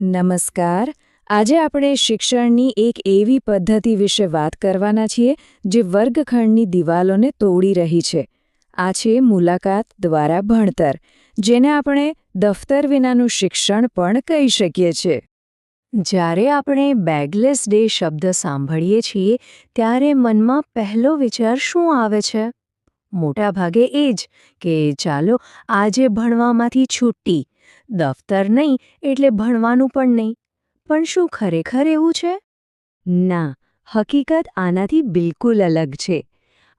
નમસ્કાર. આજે આપણે શિક્ષણની એક એવી પદ્ધતિ વિશે વાત કરવાના છીએ જે વર્ગખંડની દિવાલોને તોડી રહી છે. આ છે મુલાકાત દ્વારા ભણતર, જેને આપણે દફતર વિનાનું શિક્ષણ પણ કહી શકીએ છીએ. જ્યારે આપણે બેગલેસ ડે શબ્દ સાંભળીએ છીએ ત્યારે મનમાં પહેલો વિચાર શું આવે છે? મોટાભાગે એ જ કે ચાલો આજે ભણવામાંથી છૂટી, દફતર નહીં એટલે ભણવાનું પણ નહીં. પણ શું ખરેખર એવું છે? ના, હકીકત આનાથી બિલકુલ અલગ છે.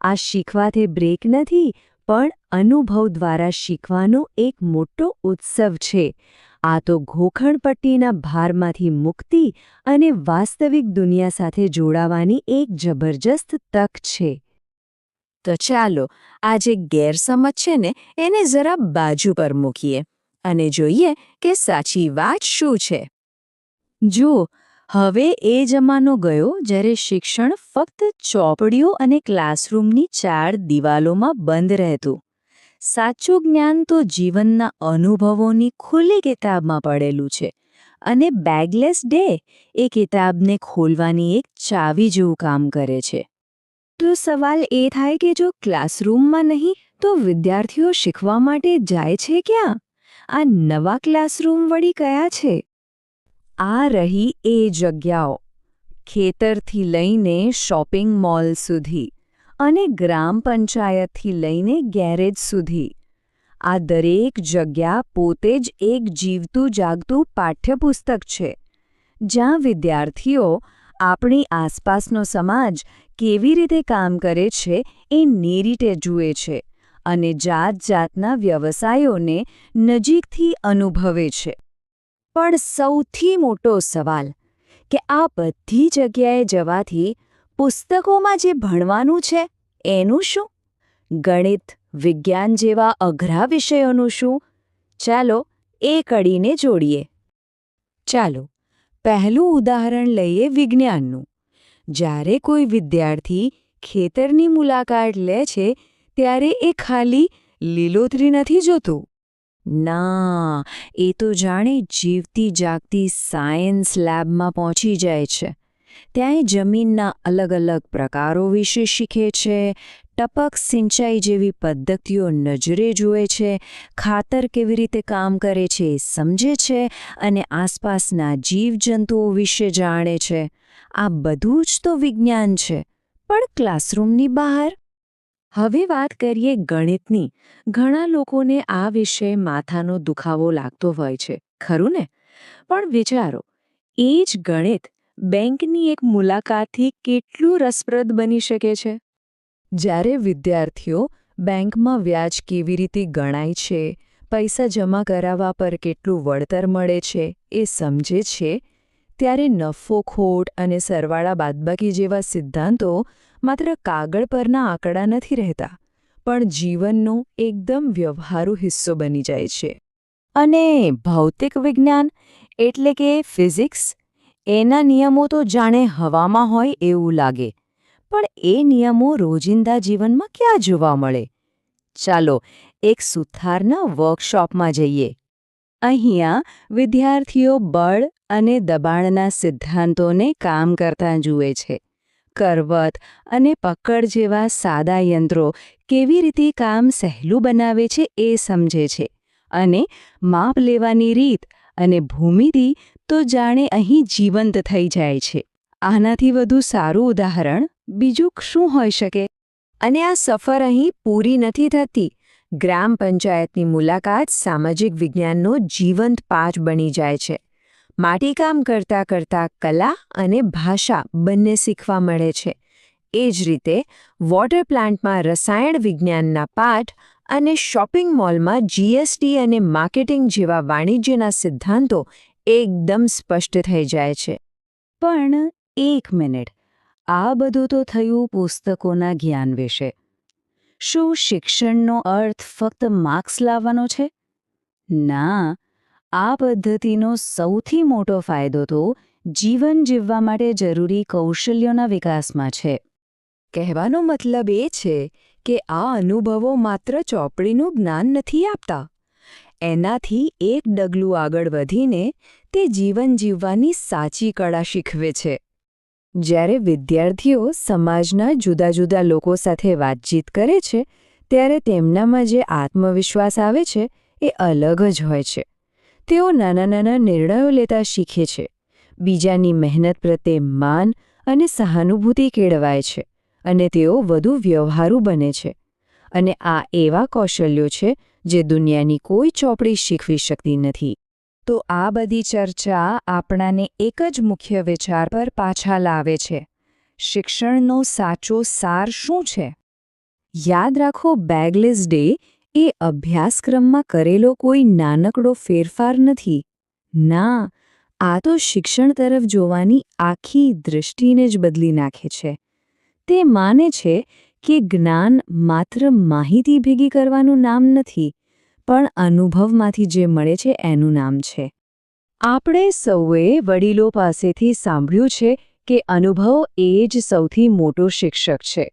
આ શીખવાથી બ્રેક નથી, પણ અનુભવ દ્વારા શીખવાનો એક મોટો ઉત્સવ છે. આ તો ઘોખણપટ્ટીના ભારમાંથી મુક્તિ અને વાસ્તવિક દુનિયા સાથે જોડાવાની એક જબરજસ્ત તક છે. તો ચાલો આ જે ગેરસમજ છે ને એને જરા બાજુ પર મૂકીએ અને જોઈએ કે સાચી વાત શું છે. જુઓ, હવે એ જમાનો ગયો જ્યારે શિક્ષણ ફક્ત ચોપડીઓ અને ક્લાસરૂમની 4 દિવાલોમાં બંધ રહેતું. સાચું જ્ઞાન તો જીવનના અનુભવોની ખુલ્લી કિતાબમાં પડેલું છે, અને બેગલેસ ડે એ કિતાબને ખોલવાની એક ચાવી જેવું કામ કરે છે. તો સવાલ એ થાય કે જો ક્લાસરૂમમાં નહીં તો વિદ્યાર્થીઓ શીખવા માટે જાય છે ક્યાં? આ નવા ક્લાસરૂમ વળી કયા છે? આ રહી એ જગ્યાઓ, ખેતરથી લઈને શોપિંગ મોલ સુધી અને ગ્રામ પંચાયતથી લઈને ગેરેજ સુધી. આ દરેક જગ્યા પોતે જ એક જીવતું જાગતું પાઠ્યપુસ્તક છે, જ્યાં વિદ્યાર્થીઓ આપણી આસપાસનો સમાજ કેવી રીતે કામ કરે છે એ નેરીતે જુએ છે અને જાત-જાતના વ્યવસાયોને નજીકથી અનુભવે છે. પણ સૌથી મોટો સવાલ કે આ બધી જગ્યાએ જવાથી પુસ્તકોમાં જે ભણવાનું છે એનું શું? ગણિત, વિજ્ઞાન જેવા અઘરા વિષયોનું શું? ચાલો એ કડીને જોડીએ. ચાલો પહેલું ઉદાહરણ લઈએ વિજ્ઞાનનું. જ્યારે કોઈ વિદ્યાર્થી ખેતરની મુલાકાત લે છે ત્યારે એ ખાલી લીલોતરી નથી જોતું. ના, એ તો જાણે જીવતી જાગતી સાયન્સ લેબમાં પહોંચી જાય છે. ત્યાં એ જમીનના અલગ અલગ પ્રકારો વિશે શીખે છે, ટપક સિંચાઈ જેવી પદ્ધતિઓ નજરે જુએ છે, ખાતર કેવી રીતે કામ કરે છે એ સમજે છે અને આસપાસના જીવજંતુઓ વિશે જાણે છે. આ બધું જ તો વિજ્ઞાન છે, પણ ક્લાસરૂમની બહાર. હવે વાત કરીએ ગણિતની. ઘણા લોકોને આ વિશે માથાનો દુખાવો લાગતો હોય છે, ખરું ને? પણ વિચારો, એ જ ગણિત બેંકની એક મુલાકાતથી કેટલું રસપ્રદ બની શકે છે. જ્યારે વિદ્યાર્થીઓ બેંકમાં વ્યાજ કેવી રીતે ગણાય છે, પૈસા જમા કરાવવા પર કેટલું વળતર મળે છે એ સમજે છે, ત્યારે નફો ખોટ અને સરવાળા બાદબાકી જેવા સિદ્ધાંતો માત્ર કાગળ પરના આંકડા નથી રહેતા, પણ જીવનનો એકદમ વ્યવહારુ હિસ્સો બની જાય છે. અને ભૌતિક વિજ્ઞાન એટલે કે ફિઝિક્સ, એના નિયમો તો જાણે હવામાં હોય એવું લાગે, પણ એ નિયમો રોજિંદા જીવનમાં ક્યાં જોવા મળે? ચાલો એક સુથારના વર્કશોપમાં જઈએ. અહીંયા વિદ્યાર્થીઓ બળ અને દબાણના સિદ્ધાંતોને કામ કરતા જુએ છે. કરવત અને પકડ જેવા સાદા યંત્રો કેવી રીતે કામ સહેલું બનાવે છે એ સમજે છે, અને માપ લેવાની રીત અને ભૂમિતિ તો જાણે અહીં જીવંત થઈ જાય છે. આનાથી વધુ સારું ઉદાહરણ બીજું શું હોઈ શકે? અને આ સફર અહીં પૂરી નથી થતી. ગ્રામ પંચાયતની મુલાકાત સામાજિક વિજ્ઞાનનો જીવંત પાઠ બની જાય છે. માટીકામ કરતાં કરતાં કલા અને ભાષા બંને શીખવા મળે છે. એ જ રીતે વોટર પ્લાન્ટમાં રસાયણ વિજ્ઞાનના પાઠ અને શોપિંગ મોલમાં જીએસટી અને માર્કેટિંગ જેવા વાણિજ્યના સિદ્ધાંતો એકદમ સ્પષ્ટ થઈ જાય છે. પણ એક મિનિટ, આ બધું તો થયું પુસ્તકોના જ્ઞાન વિશે. શું શિક્ષણનો અર્થ ફક્ત માર્ક્સ લાવવાનો છે? ના, આ પદ્ધતિનો સૌથી મોટો ફાયદો તો જીવન જીવવા માટે જરૂરી કૌશલ્યોના વિકાસમાં છે. કહેવાનો મતલબ એ છે કે આ અનુભવો માત્ર ચોપડીનું જ્ઞાન નથી આપતા. એનાથી એક ડગલું આગળ વધીને તે જીવન જીવવાની સાચી કળા શીખવે છે. જ્યારે વિદ્યાર્થીઓ સમાજના જુદા જુદા લોકો સાથે વાતચીત કરે છે ત્યારે તેમનામાં જે આત્મવિશ્વાસ આવે છે એ અલગ જ હોય છે. તેઓ નાના નાના નિર્ણયો લેતા શીખે છે, બીજાની મહેનત પ્રત્યે માન અને સહાનુભૂતિ કેળવાય છે, અને તેઓ વધુ વ્યવહારુ બને છે. અને આ એવા કૌશલ્યો છે જે દુનિયાની કોઈ ચોપડી શીખવી શકતી નથી. તો આ બધી ચર્ચા આપણાને એક જ મુખ્ય વિચાર પર પાછા લાવે છે: શિક્ષણનો સાચો સાર શું છે? યાદ રાખો, બેગલેસ ડે એ અભ્યાસક્રમમાં કરેલો કોઈ નાનકડો ફેરફાર નથી. ના, આ તો શિક્ષણ તરફ જોવાની આખી દૃષ્ટિને જ બદલી નાખે છે. તે માને છે કે જ્ઞાન માત્ર માહિતી ભેગી કરવાનું નામ નથી, પણ અનુભવમાંથી જે મળે છે એનું નામ છે. આપણે સૌએ વડીલો પાસેથી સાંભળ્યું છે કે અનુભવ એ જ સૌથી મોટો શિક્ષક છે.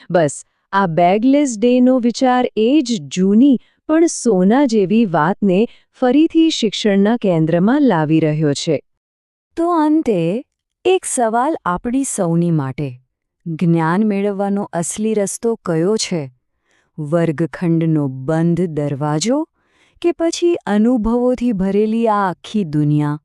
બસ, આ બેગલેસ ડેનો વિચાર એ જ જૂની પણ સોના જેવી વાતને ફરીથી શિક્ષણના કેન્દ્રમાં લાવી રહ્યો છે. તો અંતે એક સવાલ આપણી સૌની માટે: જ્ઞાન મેળવવાનો અસલી રસ્તો કયો છે? વર્ગખંડનો બંધ દરવાજો કે પછી અનુભવોથી ભરેલી આ આખી દુનિયા?